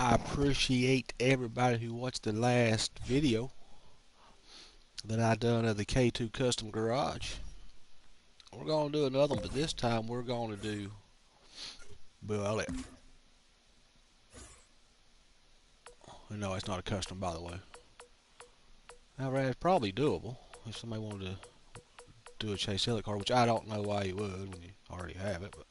I appreciate everybody who watched the last video that I done of the K2 Custom Garage. We're going to do another one, but this time we're going to do, well, no, it's not a custom, by the way. However, it's probably doable if somebody wanted to do a Chase Elliott car, which I don't know why you would when you already have it, but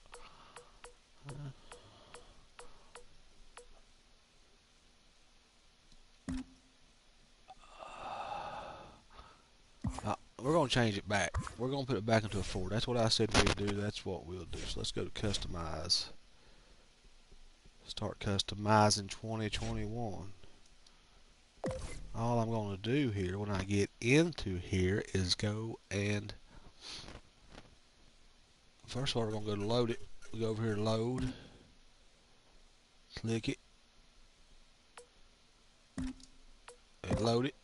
we're going to change it back. We're going to put it back into a Ford. That's what I said we'd do. That's what we'll do. So let's go to Customize. Start customizing 2021. All I'm going to do here when I get into here is go and first of all we're going to go to load it. We go over here to load, click it, and load it.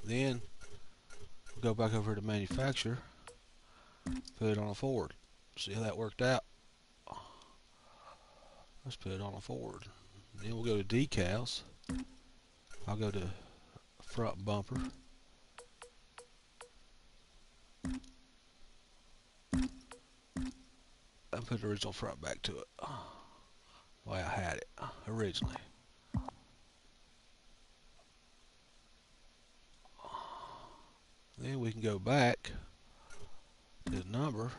Then go back over to manufacturer, put it on a Ford. See how that worked out? Let's put it on a Ford. Then we'll go to decals. I'll go to front bumper. And put the original front back to it. The way I had it originally. Then we can go back to number,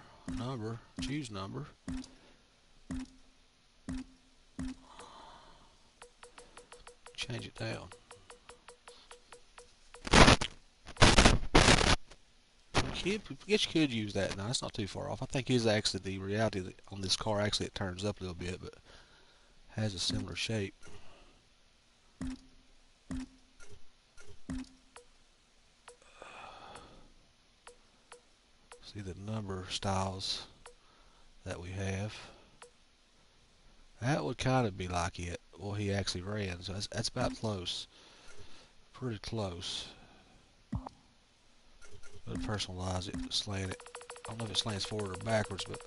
choose number. Change it down. I guess you could use that. Now that's not too far off. I think is actually the reality that on this car. Actually, it turns up a little bit, but has a similar shape. See the number styles that we have. That would kind of be like it. Well, he actually ran, so that's about close. Pretty close. We'll personalize it, slant it. I don't know if it slants forward or backwards, but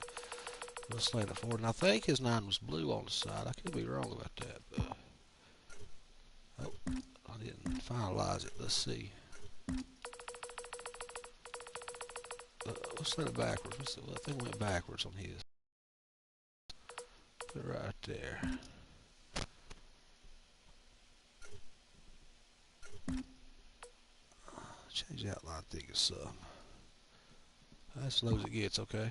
we'll slant it forward. And I think his 9 was blue on the side. I could be wrong about that, but oh, I didn't finalize it. Let's see. We'll slant it backwards. I think it went backwards on his. Put it right there. Change the outline thickness some. That's as low as it gets, okay.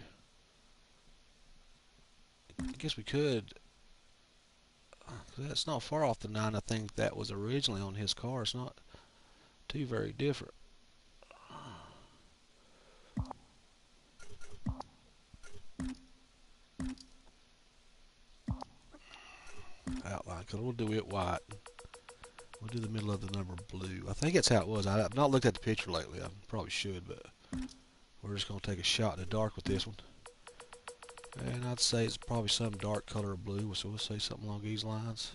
I guess we could. That's not far off the 9 I think that was originally on his car. It's not too very different. Outline color. We'll do it white. We'll do the middle of the number blue. I think that's how it was. I've not looked at the picture lately. I probably should, but we're just going to take a shot in the dark with this one. And I'd say it's probably some dark color of blue, so we'll say something along these lines.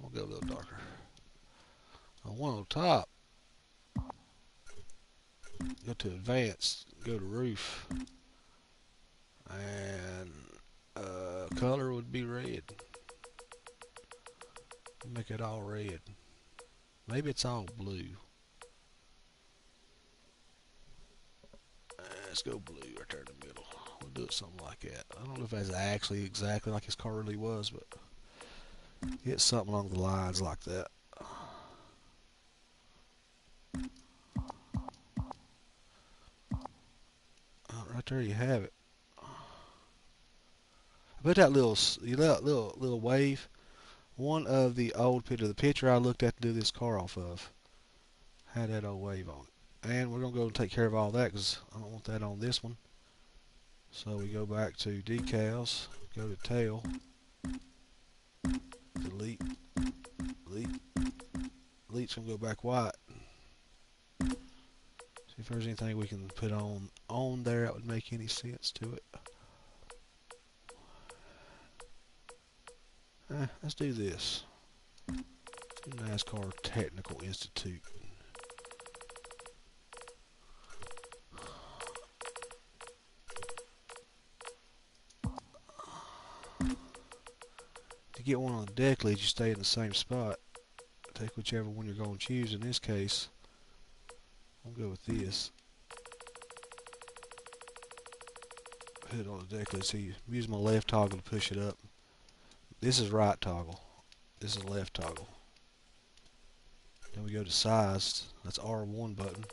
We'll go a little darker. On one on the top, go to advanced, go to roof, and color would be red. Make it all red. Maybe it's all blue. Let's go blue right there in the middle. We'll do it something like that. I don't know if that's actually exactly like his car really was, but it's something along the lines like that. Right there you have it. I put that little wave. One of the old the picture I looked at to do this car off of had that old wave on it. And we're going to go and take care of all that because I don't want that on this one. So we go back to decals, go to tail, delete, delete's going to go back white. See if there's anything we can put on there that would make any sense to it. Let's do this. NASCAR Technical Institute. you get one on the deck leads, you stay in the same spot. Take whichever one you're going to choose. In this case, I'll go with this. Put it on the deck lead. So you use my left toggle to push it up. This is right toggle. This is left toggle. Then we go to size. That's R1 button.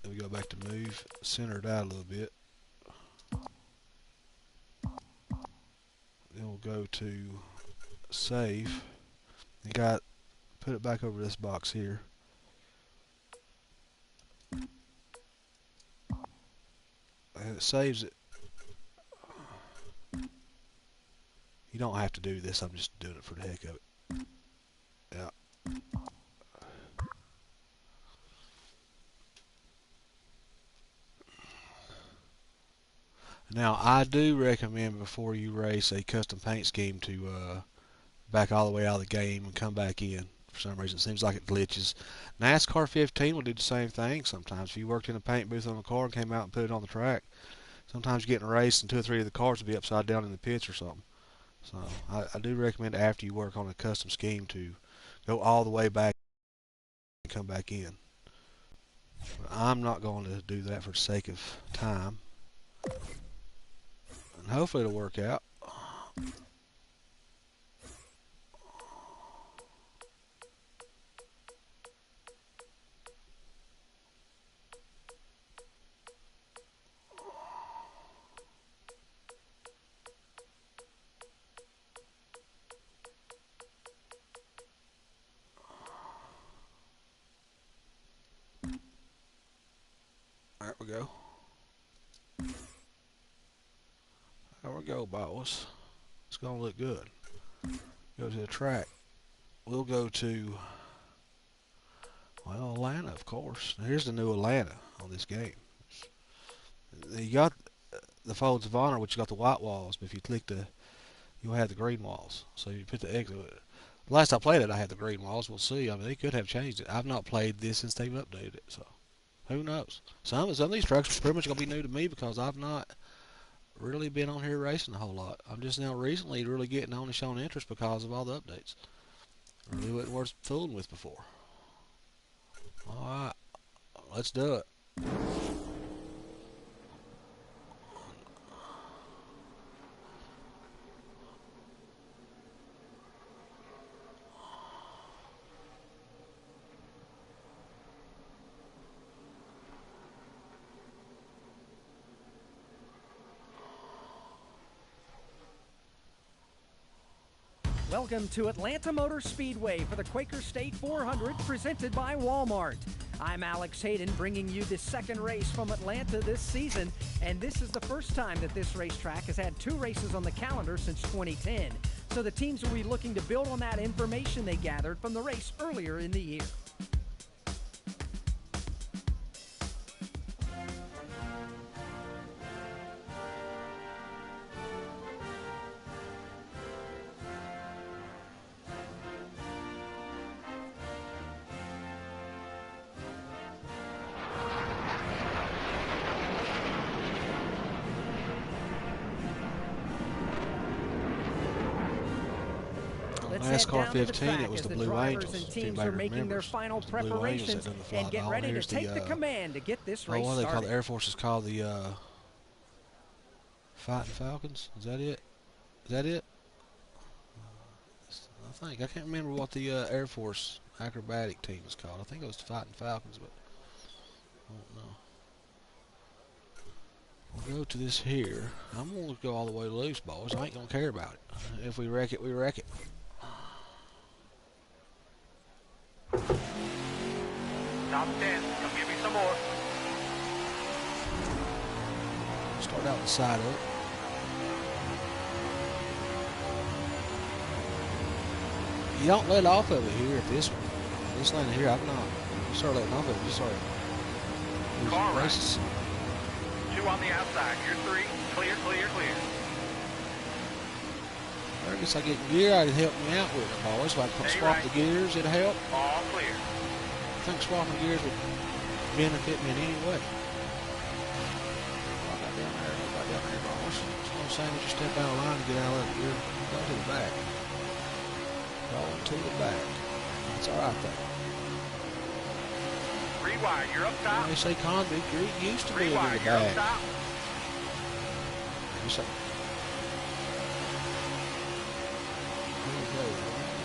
Then we go back to move, center it out a little bit. Then we'll go to save. You got put it back over this box here. And it saves it. You don't have to do this. I'm just doing it for the heck of it. Yeah. Now, I do recommend before you race a custom paint scheme to back all the way out of the game and come back in. For some reason, it seems like it glitches. NASCAR 15 will do the same thing sometimes. If you worked in a paint booth on a car and came out and put it on the track, sometimes you get in a race and 2 or 3 of the cars will be upside down in the pits or something. So I do recommend after you work on a custom scheme to go all the way back and come back in. But I'm not going to do that for the sake of time. And hopefully it'll work out. There we go. There we go, boss. It's going to look good. Go to the track. We'll go to, well, Atlanta, of course. Now, here's the new Atlanta on this game. You got the Folds of Honor, which you got the white walls, but if you click you'll have the green walls. So you put the X. Last I played it, I had the green walls. We'll see. I mean, they could have changed it. I've not played this since they've updated it, so who knows? Some of these tracks are pretty much going to be new to me because I've not really been on here racing a whole lot. I'm just now recently really getting on and showing interest because of all the updates. Really wasn't worth fooling with before. Alright, let's do it. Welcome to Atlanta Motor Speedway for the Quaker State 400 presented by Walmart. I'm Alex Hayden bringing you the second race from Atlanta this season, and this is the first time that this racetrack has had 2 races on the calendar since 2010. So the teams will be looking to build on that information they gathered from the race earlier in the year. NASCAR 15, it was the Blue Angels. And teams are making their final preparations and get ready to take the command to get this race started. What they call the Air Force is called the Fighting Falcons. Is that it? Is that it? I think I can't remember what the Air Force acrobatic team is called. I think it was the Fighting Falcons, but I don't know. We'll go to this here. I'm gonna go all the way loose, boys. I ain't gonna care about it. If we wreck it, we wreck it. Top 10, come give me some more. Start out the side up. You don't let off of it here at this one. This lane here, I've not. You start letting off of it, you start Car right. races. 2 on the outside. You're 3. Clear, clear, clear. I guess I get gear, it'd help me out with it, boys. If I could swap the gears, it'd help. All clear. I think swapping gears would benefit me in any way. Right down there, boys. Just gonna I'm saying that you step out of line to get out of it. You're going to the back. Going to the back. That's all right, though. 3 wide, you're up top. They say convict, you're used to 3 being in wide, the you're up back. top. Here we go.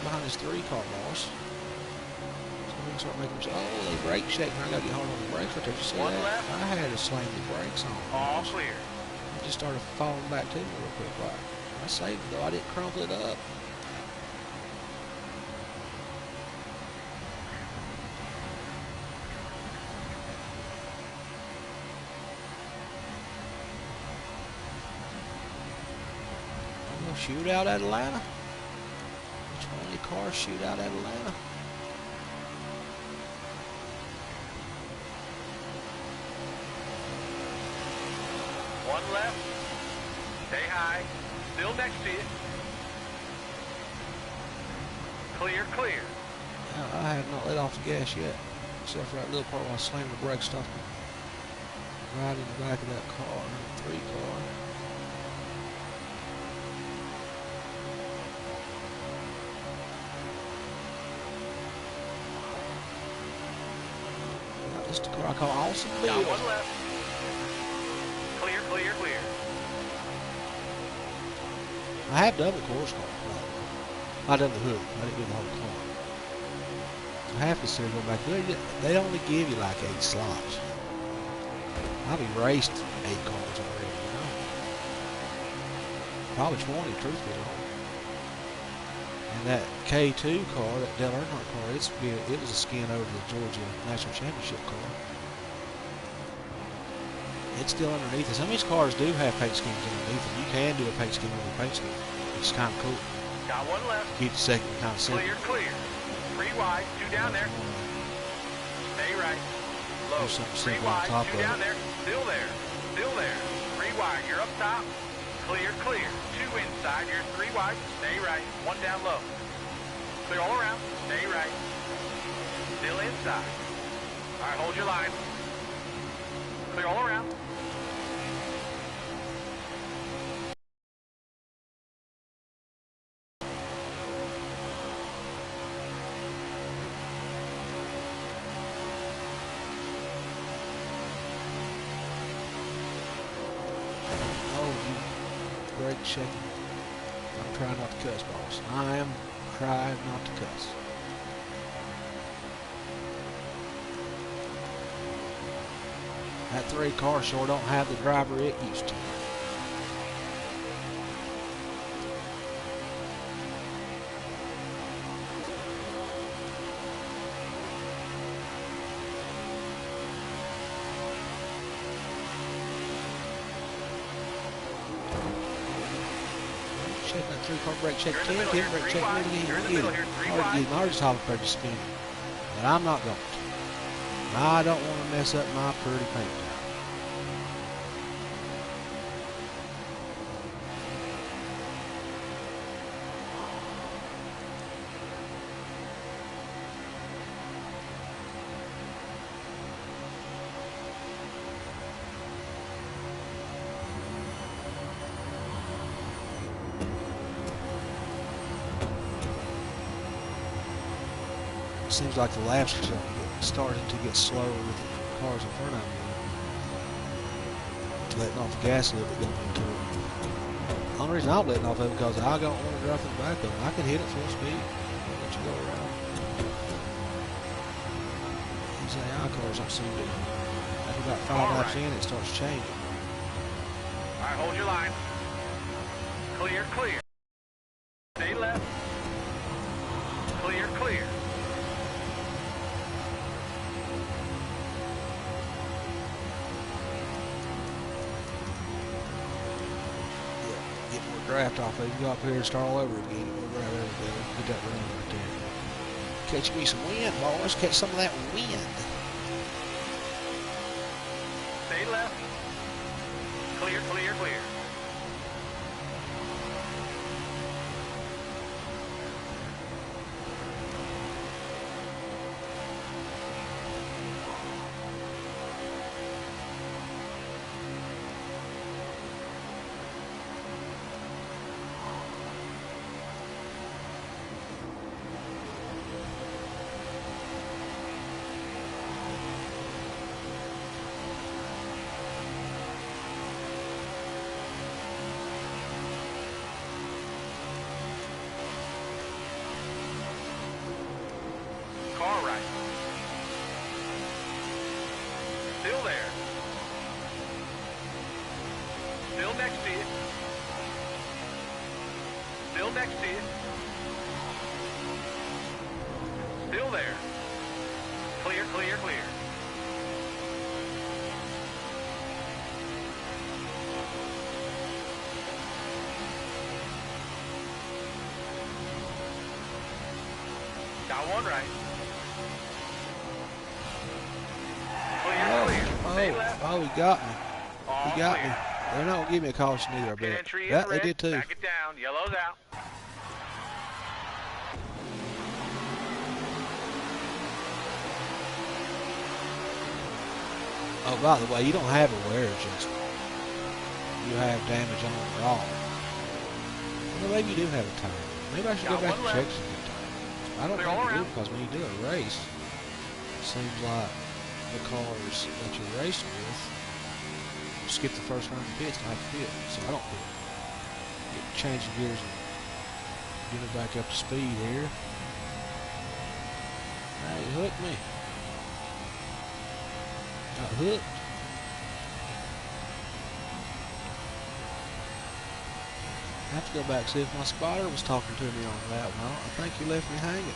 Behind this 3-car, boss. So we can start making. Oh, they brake shaking. I got to get hard on the brakes right there. You see One that? left. I had to slam the brakes on. All clear. It just started falling back to me real quick. Right. I saved it though. I didn't crumple it up. Shootout at Atlanta. 20 car shootout at Atlanta. One left. Stay high. Still next to you. Clear, clear. I have not let off the gas yet, except for that little part where I slammed the brake stuff right in the back of that car, 3-car. This is the car I call Awesome Bill. Got one left. Clear, clear, clear. I have done the course car. I done the hood. I didn't do the whole car. I have to consider going back. They only give you like 8 slots. I've raced 8 cars already, you know. Probably 20, truth be told. And that K2 car, that Dale Earnhardt car, it was a skin over the Georgia National Championship car. It's still underneath it. Some of these cars do have paint schemes underneath it. You can do a paint scheme over a paint scheme. It's kind of cool. Got one left. Keep the second kind of simple. Clear, clear. 3 wide, 2 down there. Stay right. Low. Do something 3 simple on wide, top 2 of down it. there. Still there. Still there. 3 wide, you're up top. Clear, clear. 2 inside, you're 3 wide. Stay right. 1 down low. Clear all around. Stay right. Still inside. All right, hold your line. Clear all around. Brake checking. I'm trying not to cuss, boss. I am trying not to cuss. That 3-car sure don't have the driver it used to. Check that 3-car brake check. You're in the middle here, brake 3 check. wide. You're in the middle here, 3 wide. I already saw the purchase spin. But I'm not going to. I don't want to mess up my pretty paint job. Seems like the laps are starting to get slower with the cars in front of me. Letting off the gas a little bit going into it. The only reason I'm letting off of it because I don't want to drop it back on. I can hit it full speed. Let you go around. These AI cars don't seem to. After about 5 laps in, it starts changing. All right, hold your line. Clear, clear. Stay left. Clear, clear. Get more draft off of it. You go up here and start all over again. Get more draft over there. Get that run right there. Catch me some wind, boys. Catch some of that wind. Stay left. Clear, clear, clear. Car right. Still there. Still next to you. Still next to you. Still there. Clear, clear, clear. Got one right. Clear, clear. Stay left. Oh, he got me. All He got clear. me. They're not gonna give me a caution either, I Pit bet. entry Yeah, is they red. did too. Back it down. Yellow's out. Oh, by the way, you don't have a wear adjustment. You have damage on raw. Well, maybe you do have a tire. Maybe I should go Got back one and check left. some good tires. I don't Clear think all you do around. because when you do a race, it seems like the cars that you're racing with skip the first round of pits and have to pit. So I don't pit. Get changing gears and get it back up to speed here. Now you hooked me. Got hooked. I have to go back and see if my spotter was talking to me on that one. I think he left me hanging.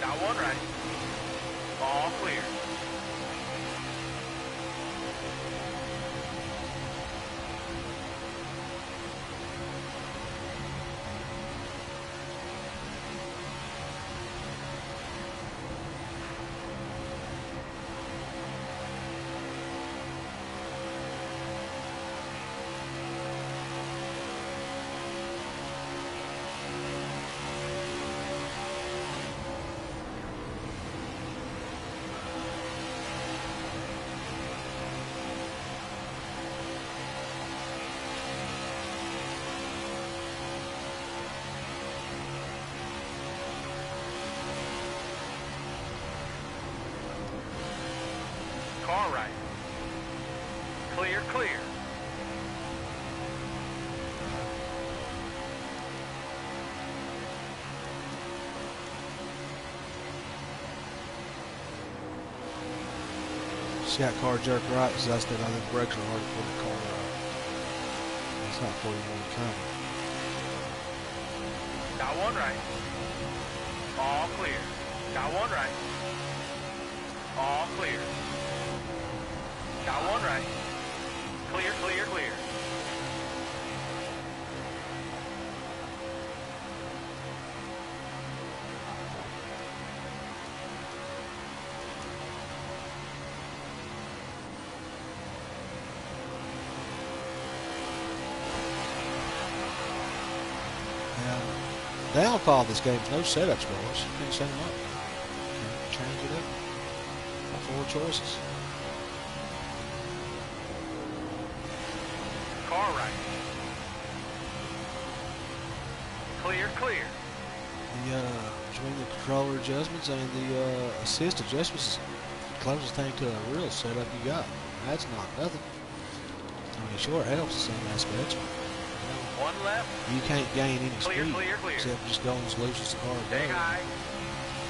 Got one right. All clear. Car right. Clear, clear. See that car jerk right? Because I said I think brakes are hard to put the car right. It's not for you when you come. Got one right. All clear. Got one right. All clear. Got one right. Clear, clear, clear. Now, downfall of this game is no setup scores. You can't set them up. Can't change it up. Got 4 choices. Car right. Clear, clear. The between the controller adjustments and the assist adjustments, the closest thing to a real setup you got. That's not nothing. I mean, sure, it helps in some aspects. One left. You can't gain any Clear, speed clear, clear. except just going as loose as the car Stay goes. high.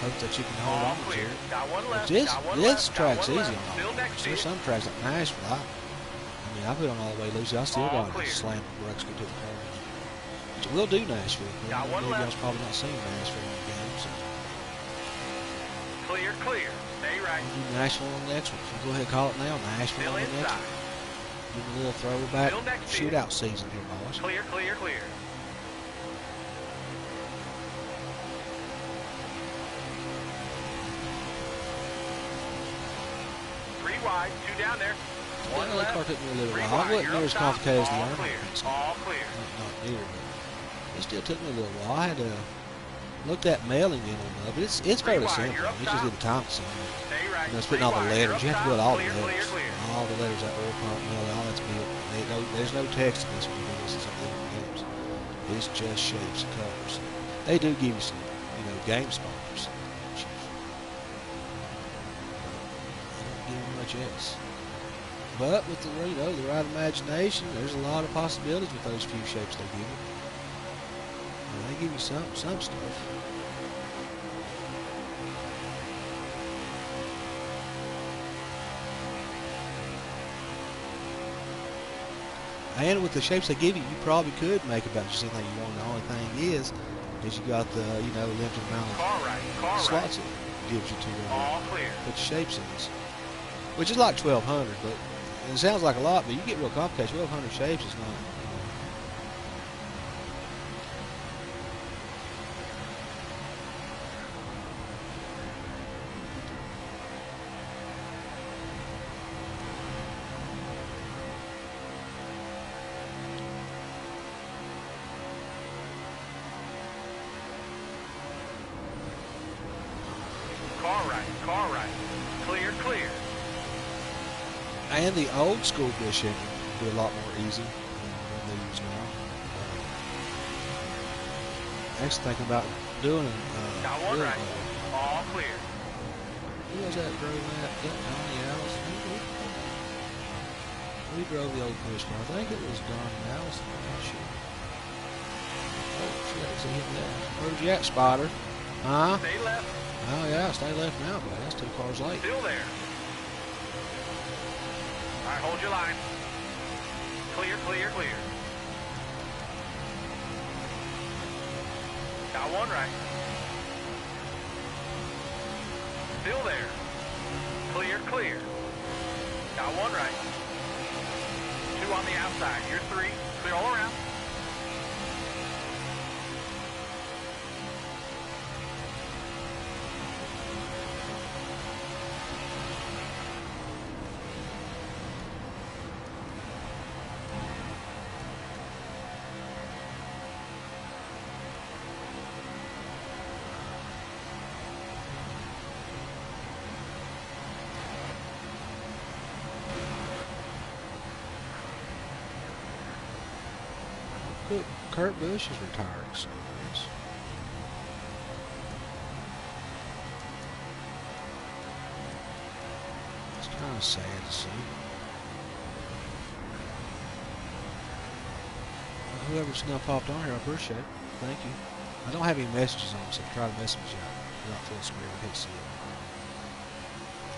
Hope that you can hold All on to clear. it. Got one left. This Got one this left. track's got one easy left. on Still all. next to There's you. some tracks like Nashville. I mean, I put on all the way loose. I still All got to clear. slam the brakes go to the car. Which we'll do Nashville. Got one You left. guys probably not seen Nashville in the game, so Clear, clear. Stay right. we'll do Nashville on the next one. So go ahead and call it now. Nashville Still on the next inside. one. Give a little throwback Still next to you. shootout season here, boys. Clear, clear, clear. wide, 2 down there. One That left. car took me a little 3 while. I wide. wasn't You're near up as top. complicated as the All Army. clear. All clear. Not near, but it still took me a little while. I had to look that mailing in on it, but it's fairly wide, simple. you're up You just top. need the time to sign. Stay right. You know, it's 3 putting all the wide. You're letters. up You have to top. put all Clear, the letters. clear, clear. All the letters, that oil pump, all that's built. There's no text in this one. This is something games. It's just shapes and colors. They do give you some, game sponsors. They don't give you much else. But with the right imagination, there's a lot of possibilities with those few shapes they give you. They give you some stuff. And with the shapes they give you, you probably could make about just anything you want. The only thing is you got the, limited amount of Car slots right. it gives you to All clear. put the shapes in this. Which is like 1,200, but it sounds like a lot, but you get real complicated. 1,200 shapes is not. Car right. Clear, clear. And the old school bush engine would be a lot more easy than they use now. Actually thinking about doing Got one right. All clear. who was that drove that? Donnie Allison? Who drove the old push car? I think it was Donnie Allison. I'm not sure. Oh, shit, I see him there. Where's you at, Spider? Huh? Stay left. Oh, yeah, stay left now, but that's 2 cars late. Still there. All right, hold your line. Clear, clear, clear. Got one right. Still there. Clear, clear. Got one right. 2 on the outside. You're 3. Clear all around. Kurt Busch is retired, so it's kind of sad to see. Whoever's now popped on here, I appreciate it. Thank you. I don't have any messages on, so try to message you out. You're not full screen, I can't see it.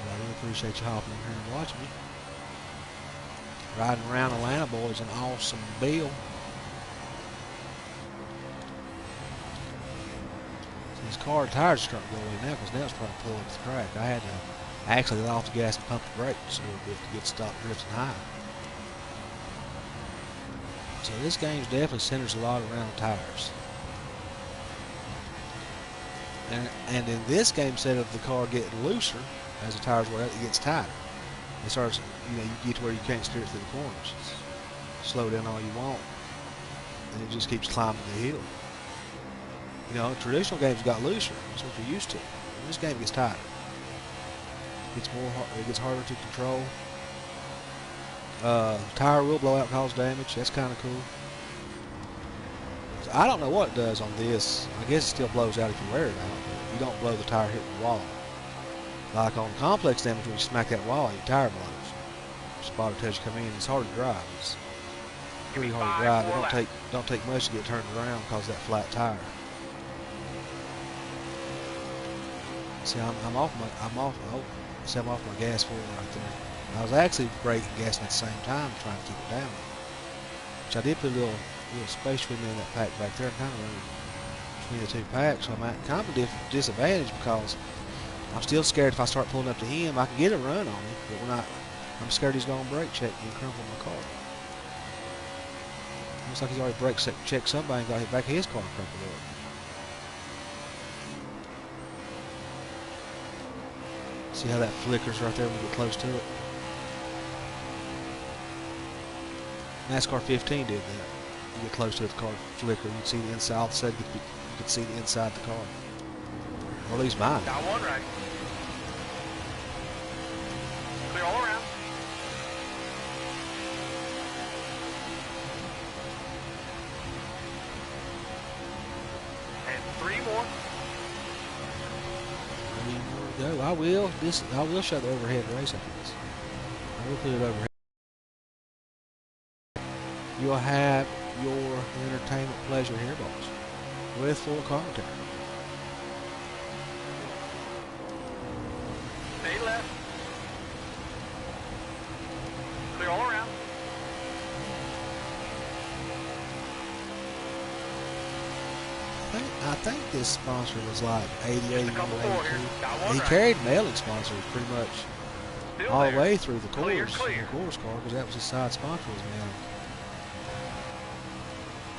But I really appreciate you hopping in here and watching me. Riding around Atlanta, boys, an awesome bill. His car tires are starting to go away now because now it's probably pulling up the track. I had to actually let off the gas and pump the brakes a little bit to get stopped drifting high. So this game definitely centers a lot around the tires. And in this game, instead of the car getting looser as the tires wear out, it gets tighter. It starts, you get to where you can't steer it through the corners. Slow down all you want, and it just keeps climbing the hill. Traditional games got looser. That's what you're used to. And this game gets tighter. It gets harder to control. Tire will blow out, cause damage. That's kind of cool. So I don't know what it does on this. I guess it still blows out if you wear it out. But you don't blow the tire hitting the wall. Like on complex damage, when you smack that wall, your tire blows. Spotter tells you come in. It's hard to drive. It's pretty hard to drive. It don't take much to get turned around because of that flat tire. See, I'm off my gas forward right there. I was actually braking gas at the same time, trying to keep it down. Which I did put a little space between me and that pack back there, kind of running between the 2 packs. So I'm at kind of a disadvantage because I'm still scared if I start pulling up to him, I can get a run on him, but I'm scared he's going to brake check me and crumple my car. Looks like he's already brake checked somebody and got hit back of his car and crumpled up. See how that flickers right there when we get close to it? NASCAR 15 did that. You get close to it, the car flicker. You can see the inside. All of a sudden, you could see the inside of the car. Or at least mine. Got one right. Clear all around. And 3 more. Go. I will show the overhead race after this. I will put it overhead. You'll have your entertainment pleasure here, boys, with full commentary. Stay left. Clear all around. I think this sponsor was like 80, 81, a couple more here. 82. Got one He right. carried mailing sponsors pretty much Still all the there. way through the course, Clear, the clear. course car, because that was his side sponsor was mailing.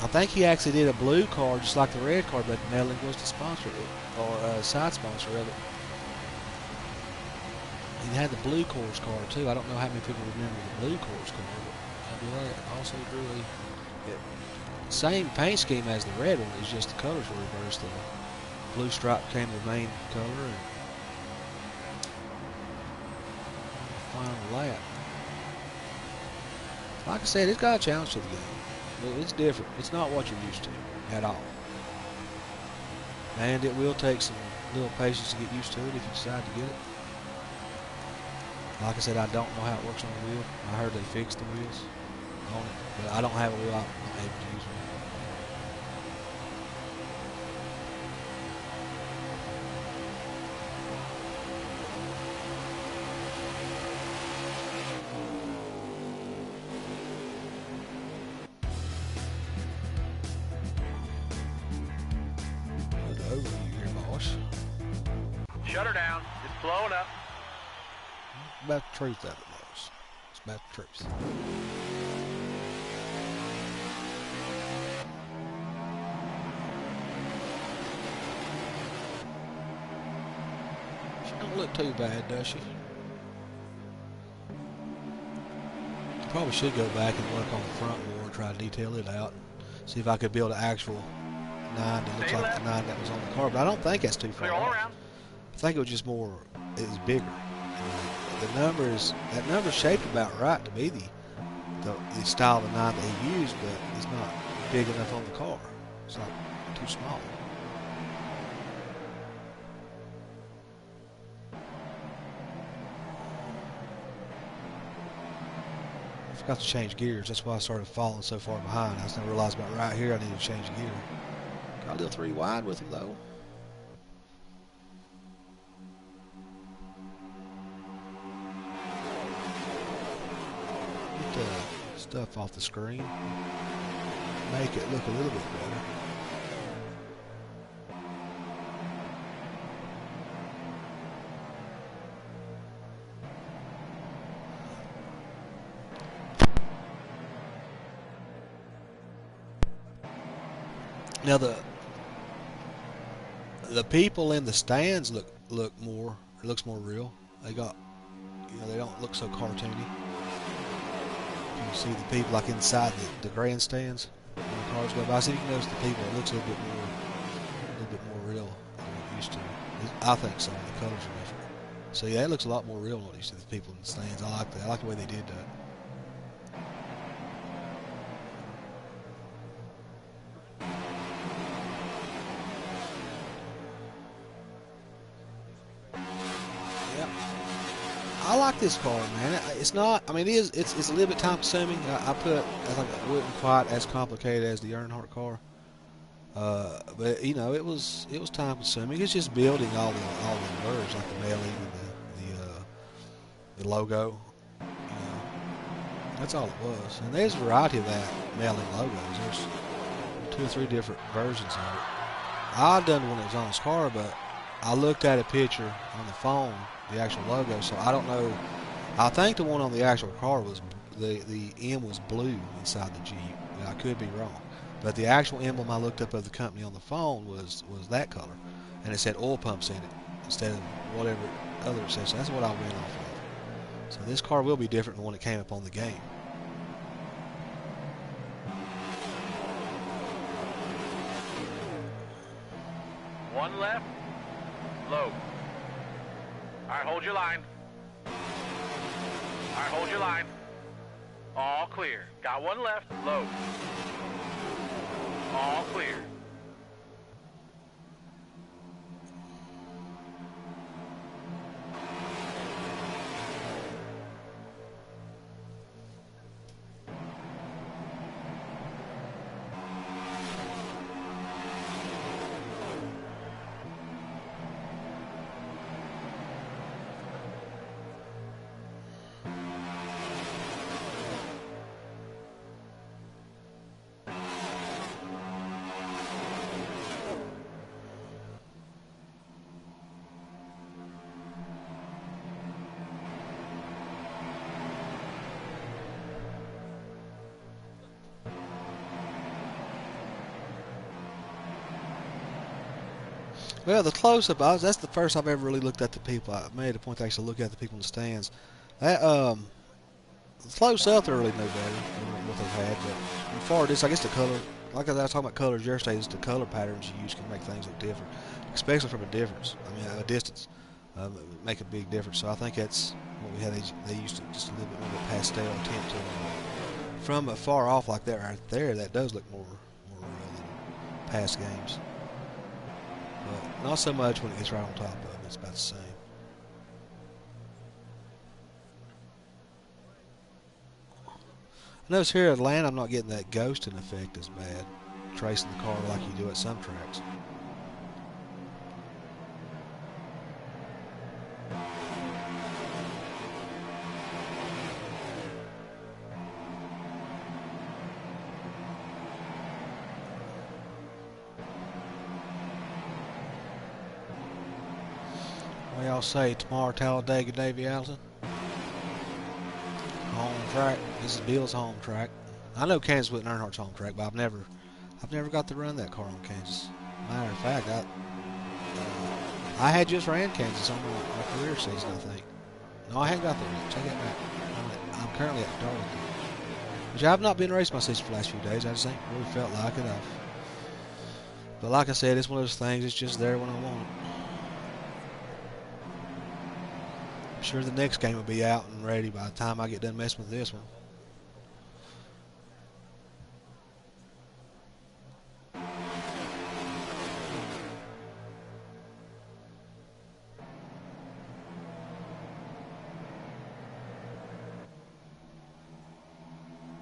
I think he actually did a blue car just like the red car, but mailing was the sponsor or side sponsor of it. He had the blue course car too. I don't know how many people remember the blue course car, but I do that. Also drew a same paint scheme as the red one. It's just the colors were reversed. The blue stripe became the main color. And final lap. Like I said, it's got a challenge to the game. But it's different. It's not what you're used to at all. And it will take some little patience to get used to it if you decide to get it. Like I said, I don't know how it works on the wheel. I heard they fixed the wheels on it, but I don't have a wheel. I'm not able to use one. Put over here, boss. Shut her down. It's blowing up. About the truth of it, boss. It's about the truth. She don't look too bad, does she? Probably should go back and work on the front wheel and try to detail it out. See if I could build an actual 9 that looks Stay like left. the 9 that was on the car, but I don't think that's too far Clear all off. around. I think it was just more, it was bigger. That number's shaped about right to be the style of the 9 that he used, but it's not big enough on the car. It's like too small. I forgot to change gears. That's why I started falling so far behind. I just never realized about right here I needed to change gear. Got a little 3 wide with him though. Get the stuff off the screen. Make it look a little bit better. Now the people in the stands looks more real. They got, they don't look so cartoony. You can see the people like inside the grandstands when the cars go by. So you can notice the people. It looks a little bit more real than what it used to. I think so. The colors are different. So yeah, it looks a lot more real than what you see the people in the stands. I like that. I like the way they did that. I like this car, man. It's not. I mean, it's a little bit time consuming. I think it wasn't quite as complicated as the Earnhardt car, but it was time consuming. It's just building all the inverters, like the mailing and the logo. That's all it was. And there's a variety of that mailing logos. There's 2 or 3 different versions of it. I done one that was on his car, but I looked at a picture on the phone, the actual logo, so I don't know. I think the one on the actual car was the M was blue inside the Jeep. I could be wrong, but the actual emblem I looked up of the company on the phone was that color, and it said oil pumps in it instead of whatever other it said. So that's what I went off of. So this car will be different than when it came up on the game. One left. Low. All right, hold your line. All right, hold your line. All clear. Got one left. Low. All clear. Well, the close-up, that's the first I've ever really looked at the people. I made a point to actually look at the people in the stands. That, the close-up, they're really no better than what they've had. But as far as this, I guess the color, like I was talking about colors yesterday, is the color patterns you use can make things look different, especially from a distance. Make a big difference. So I think that's what we had. They used to just a little bit more of a pastel tint to it. From a far off like that right there, that does look more real than past games. But not so much when it gets right on top of it. It's about the same. I notice here at Atlanta, I'm not getting that ghosting effect as bad, tracing the car like you do at some tracks. What y'all say tomorrow, Talladega, Davy Allison? Home track. This is Bill's home track. I know Kansas with Earnhardt's home track, but I've never got to run that car on Kansas. Matter of fact, I had just ran Kansas on my career season, I think. No, I hadn't got there yet. Take that back. I'm currently at Darlington, which I've not been racing my season for the last few days. I just ain't really felt like it. But like I said, it's one of those things. It's just there when I want it. I'm sure the next game will be out and ready by the time I get done messing with this one.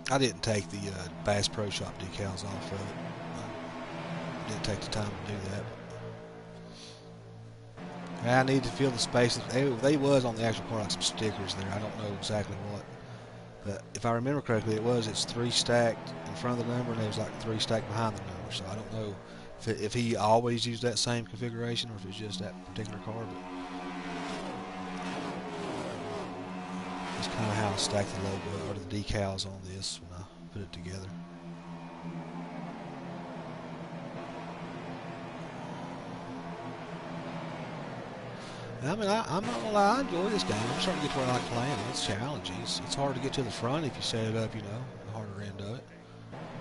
I didn't take the Bass Pro Shop decals off of it. I didn't take the time to do that. I need to fill the spaces. They was on the actual car like some stickers there. I don't know exactly what. But if I remember correctly, it's 3 stacked in front of the number, and there was like 3 stacked behind the number. So I don't know if he always used that same configuration or if it's just that particular car. But that's kind of how I stacked the logo or the decals on this when I put it together. I mean, I'm not gonna lie, I enjoy this game. I'm starting to get to where I like playing it. It's challenging. It's hard to get to the front if you set it up, the harder end of it.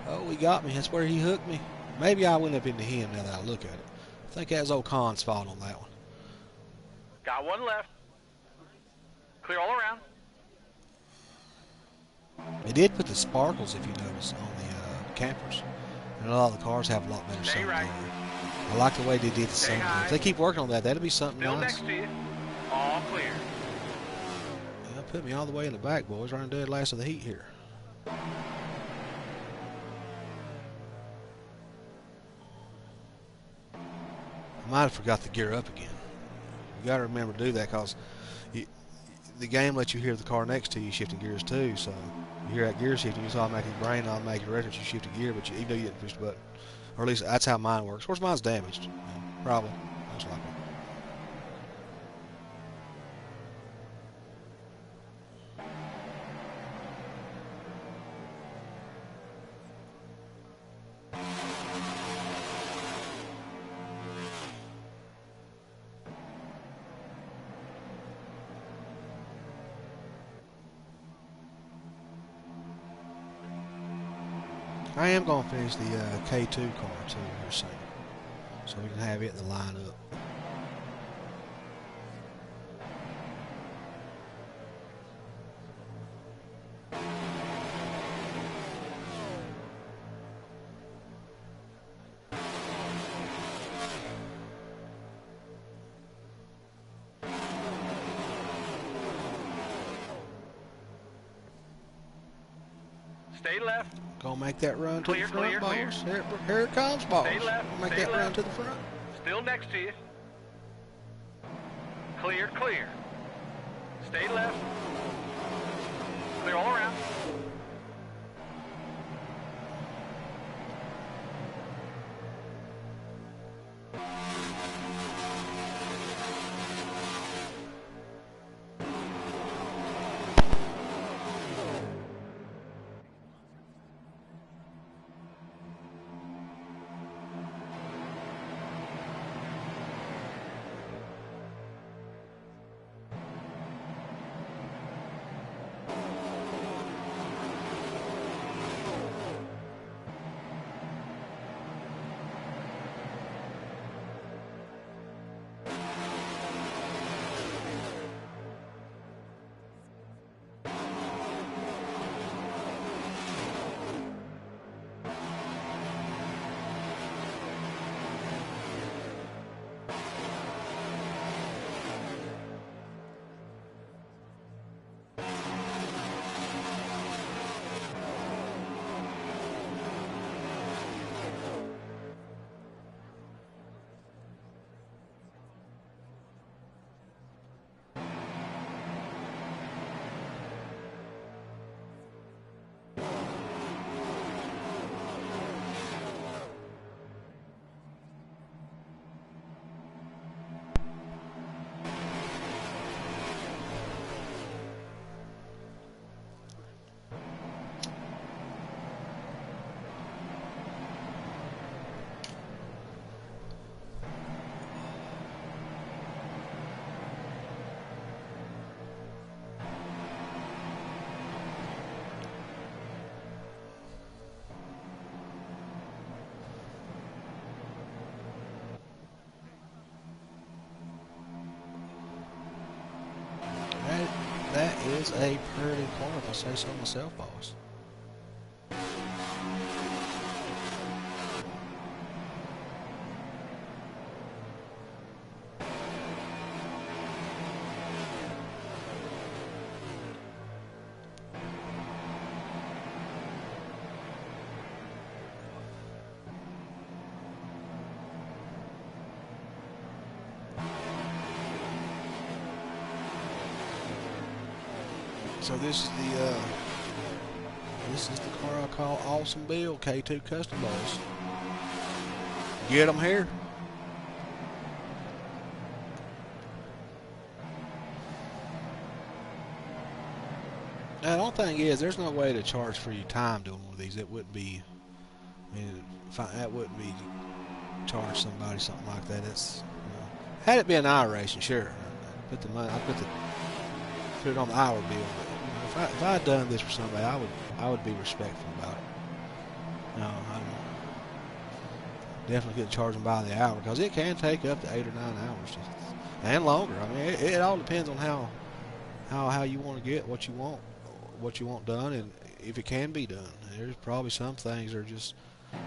Oh, he got me. That's where he hooked me. Maybe I went up into him now that I look at it. I think that was old Khan's fault on that one. Got one left. Clear all around. They did put the sparkles, if you notice, on the campers. And a lot of the cars have a lot better Stay right. I like the way they did the Stay sunroof. high. If they keep working on that, that'll be something Still nice. next to you. All clear. Yeah, put me all the way in the back, boys. Running dead last of the heat here. I might have forgot the gear up again. You got to remember to do that because the game lets you hear the car next to you shifting gears too. So you hear that gear shifting, it's automatically brain automatically reference you shift a gear, but even though you didn't push the button, or at least that's how mine works. Of course, mine's damaged. Probably, most likely. I am going to finish the K2 car too here soon. so we can have it in the lineup. Stay left. Gonna make that run to Clear, the front, clear, clear. boss. Here it comes, boss. Stay left, Gonna make stay that run left. to the front. Still next to you. Clear, clear. Stay left. Clear all around. That is a pretty corner, if I say so myself, boss. So this is the car I call Awesome Bill K2 Custom Boss. Get them here. Now, the only thing is, there's no way to charge for your time doing one of these. It wouldn't be. I mean, that wouldn't be charge somebody something like that. It's had it been iRacing, sure. Put the money. Put it on the hour bill. But if I had done this for somebody, I would be respectful about it. No, I'm definitely couldn't charge them by the hour because it can take up to 8 or 9 hours and longer. I mean, it all depends on how you want to get what you want done, and if it can be done. There's probably some things that are just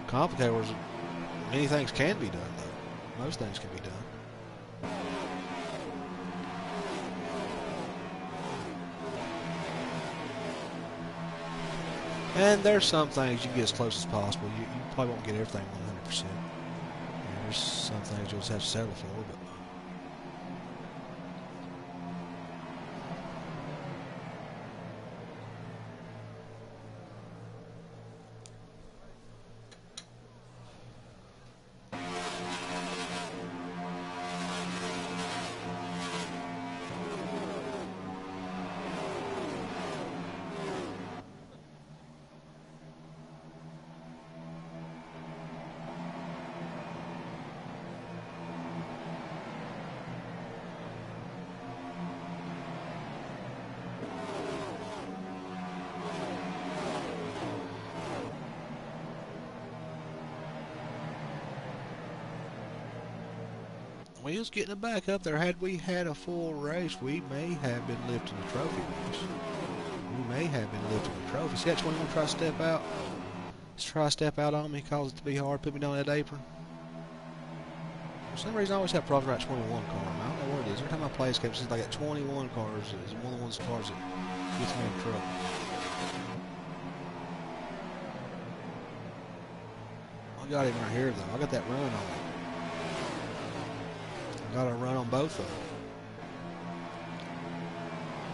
complicated. Whereas many things can be done, though. Most things can be done. And there's some things you get as close as possible. You probably won't get everything 100%. There's some things you'll just have to settle for, but We was getting it back up there. Had we had a full race, we may have been lifting the trophy race. We may have been lifting the trophy. See that 21 try to step out? Just try to step out on me, cause it to be hard, put me down that apron. For some reason, I always have problems with that 21 car. I don't know what it is. Every time I play this game, it seems like that 21 car is one of the cars that gets me in trouble. I got him right here, though. I got that run on him. I got a run on both of them.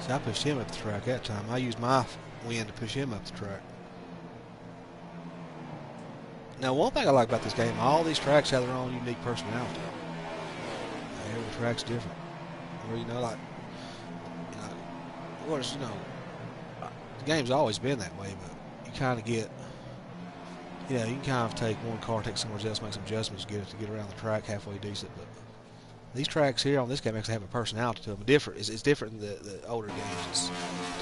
See, I pushed him up the track that time. I used my win to push him up the track. Now, one thing I like about this game, all these tracks have their own unique personality. Every track's different. Where, like, of course, the game's always been that way, but you kind of get, you can kind of take one car, take somewhere else, make some adjustments, get it to get around the track halfway decent. But these tracks here on this game actually have a personality to them. Different. It's different than the older games. It's a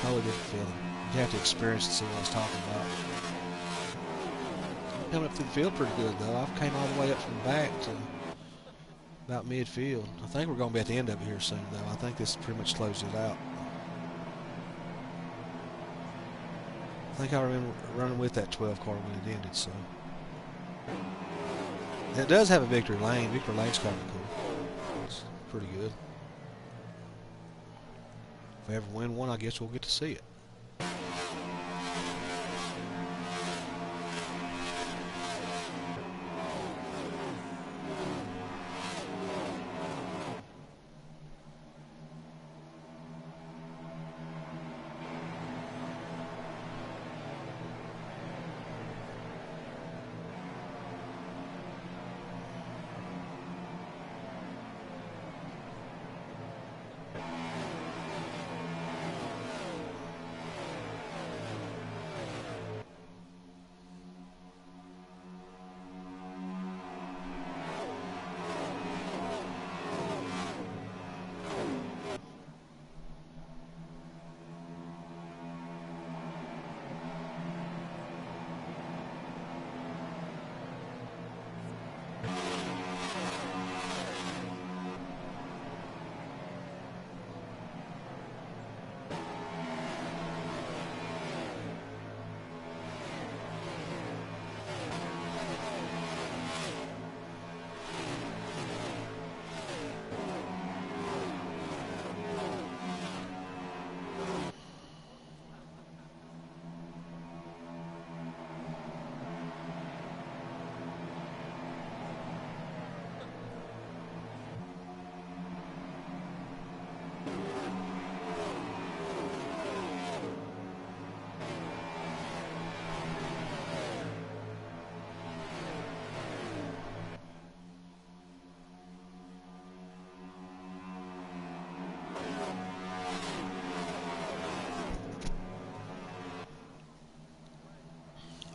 totally different feeling. You have to experience it to see what I was talking about. Coming up through the field pretty good, though. I came all the way up from the back to about midfield. I think we're going to be at the end of it here soon, though. I think this pretty much closes it out. I think I remember running with that 12 car when it ended, so. And it does have a victory lane. Victory lane's kind of cool. It's pretty good. If we ever win one, I guess we'll get to see it.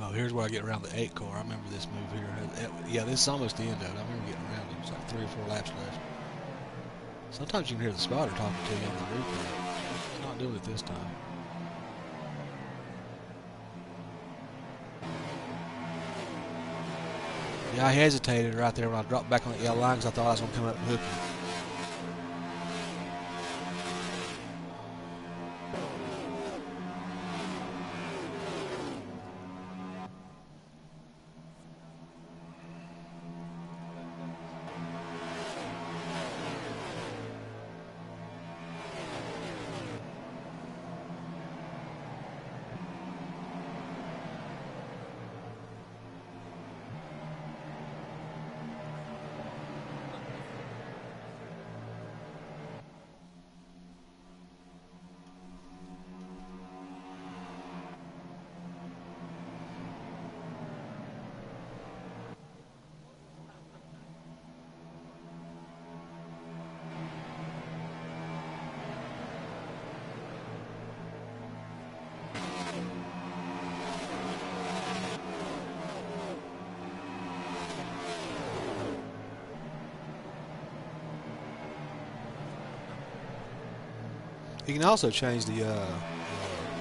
Oh, here's where I get around the 8 car. I remember this move here. Yeah, this is almost the end of it. I remember getting around it. It was like 3 or 4 laps left. Sometimes you can hear the spotter talking to you on the replay. It's not doing it this time. Yeah, I hesitated right there when I dropped back on the yellow line because I thought I was going to come up and hook him. You can also change the rim colors.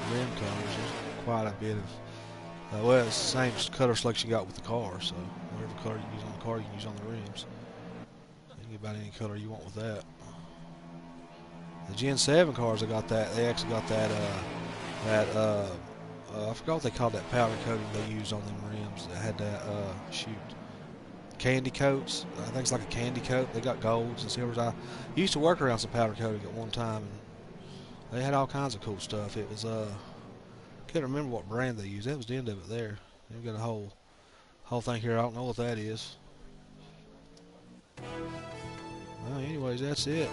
There's quite a bit of, well, it's the same color selection you got with the car, so whatever color you use on the car, you can use on the rims. You can Get about any color you want with that. The Gen 7 cars, they got that. They actually got that. I forgot what they called that powder coating they used on them rims. That had that. Shoot. Candy coats. I think it's like a candy coat. They got golds and silvers. I used to work around some powder coating at one time, and they had all kinds of cool stuff. It was can't remember what brand they used. That was the end of it there. They've got a whole thing here. I don't know what that is. Well, anyways, that's it.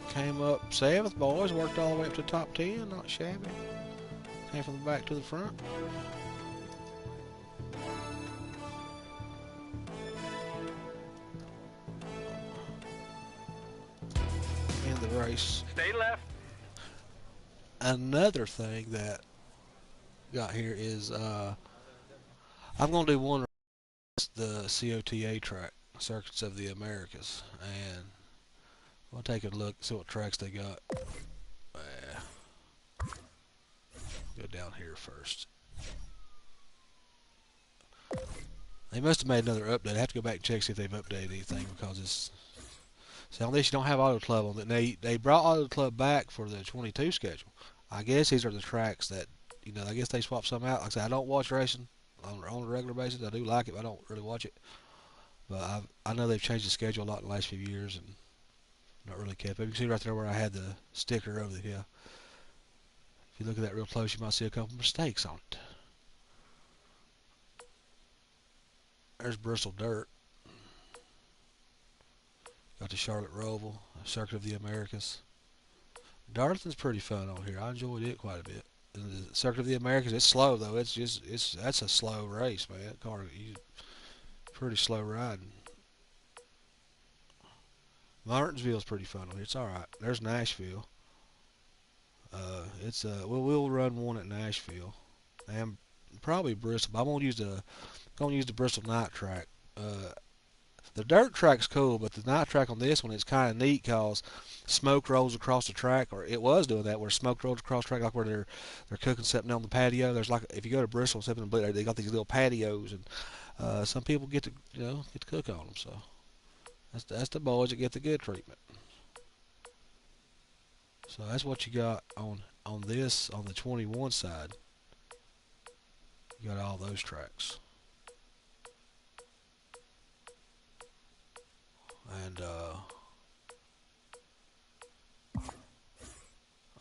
Came up 7th, boys. Worked all the way up to top 10. Not shabby. Came from the back to the front. In the race. Stay left. Another thing that got here is I'm going to do one race, the COTA track, Circuits of the Americas, and we'll take a look, see what tracks they got. Go down here first. They must have made another update. I have to go back and check see if they've updated anything because it's. See, on this you don't have Auto Club on it. They brought Auto Club back for the 22 schedule. I guess these are the tracks that I guess they swapped some out. Like I said, I don't watch racing on a regular basis. I do like it, but I don't really watch it. But I know they've changed the schedule a lot in the last few years and not really kept it. You can see right there where I had the sticker over the hill. If you look at that real close, you might see a couple mistakes on it. There's Bristol Dirt. Got the Charlotte Roval, Circuit of the Americas. Darlington's pretty fun on here. I enjoyed it quite a bit. The Circuit of the Americas, it's slow though. That's a slow race, man. That car, pretty slow riding. Martinsville's pretty fun on here. It's all right. There's Nashville. We'll run one at Nashville and probably Bristol. But I'm gonna use the Bristol night track. The dirt track's cool, but the night track on this one is kind of neat because smoke rolls across the track, or it was doing that, where smoke rolls across the track, like where they're cooking something on the patio. There's like if you go to Bristol, they got these little patios, and some people get to cook on them. So that's the boys that get the good treatment. So that's what you got on the 21 side. You got all those tracks. And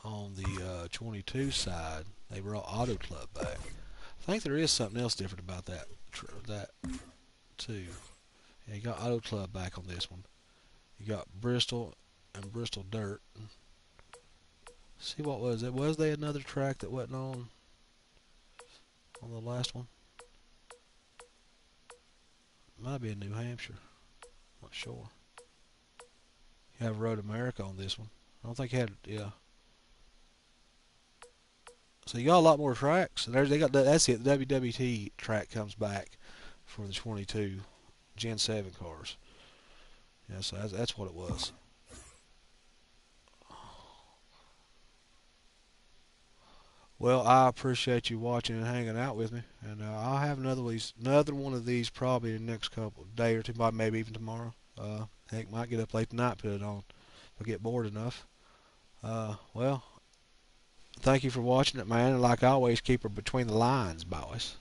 on the 22 side, they brought Auto Club back. I think there is something else different about that too. Yeah, you got Auto Club back on this one. You got Bristol and Bristol Dirt. See what was it? Was there another track that wasn't on the last one? Might be in New Hampshire. Not sure. You have Road America on this one. I don't think you had, yeah. So you got a lot more tracks. And that's it. The WWT track comes back for the 22 Gen 7 cars. Yeah, so that's what it was. Well, I appreciate you watching and hanging out with me, and I'll have another one of these probably in the next day or two, maybe even tomorrow. Heck, might get up late tonight, put it on if I get bored enough. Well, thank you for watching it, man. And like always, keep her between the lines, boys.